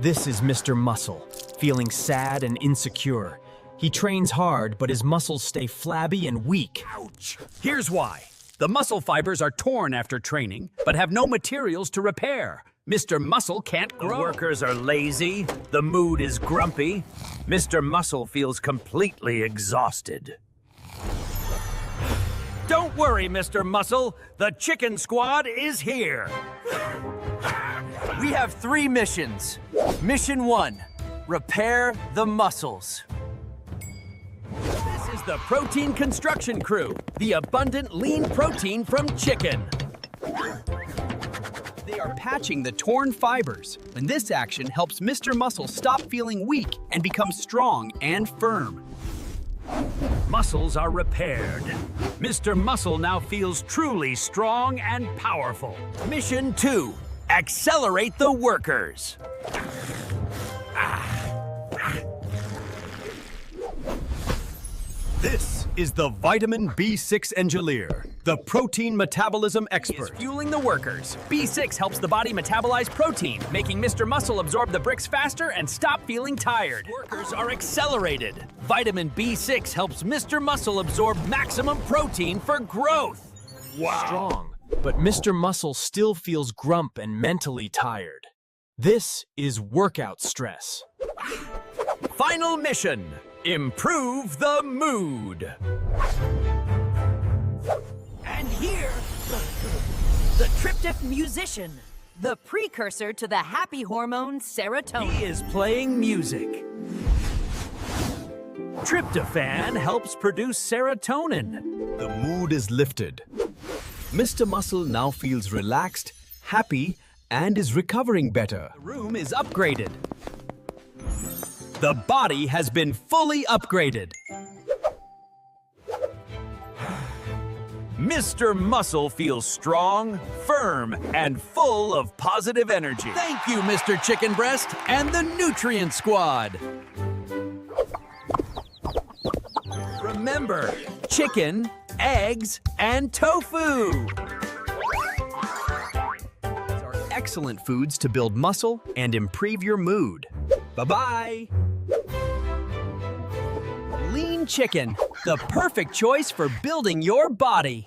This is Mr. Muscle, feeling sad and insecure. He trains hard, but his muscles stay flabby and weak. Ouch! Here's why. The muscle fibers are torn after training, but have no materials to repair. Mr. Muscle can't grow. The workers are lazy, the mood is grumpy. Mr. Muscle feels completely exhausted. Don't worry, Mr. Muscle. The chicken squad is here. We have 3 missions. Mission 1, repair the muscles. This is the Protein Construction Crew, the abundant lean protein from chicken. They are patching the torn fibers, and this action helps Mr. Muscle stop feeling weak and become strong and firm. Muscles are repaired. Mr. Muscle now feels truly strong and powerful. Mission 2, accelerate the workers. This is the Vitamin B6 Engineer, the protein metabolism Is expert. fueling the workers. B6 helps the body metabolize protein, making Mr. Muscle absorb the bricks faster and stop feeling tired. Workers are accelerated. Vitamin B6 helps Mr. Muscle absorb maximum protein for growth. Strong, but Mr. Muscle still feels grump and mentally tired. This is workout stress. Final mission, improve the mood. And here, the tryptophan musician, the precursor to the happy hormone serotonin. He is playing music. Tryptophan helps produce serotonin. The mood is lifted. Mr. Muscle now feels relaxed, happy, and is recovering better. The room is upgraded. The body has been fully upgraded. Mr. Muscle feels strong, firm, and full of positive energy. Thank you, Mr. Chicken Breast and the Nutrient Squad. Remember, chicken, eggs, and tofu. These are excellent foods to build muscle and improve your mood. Bye-bye. Lean chicken, the perfect choice for building your body.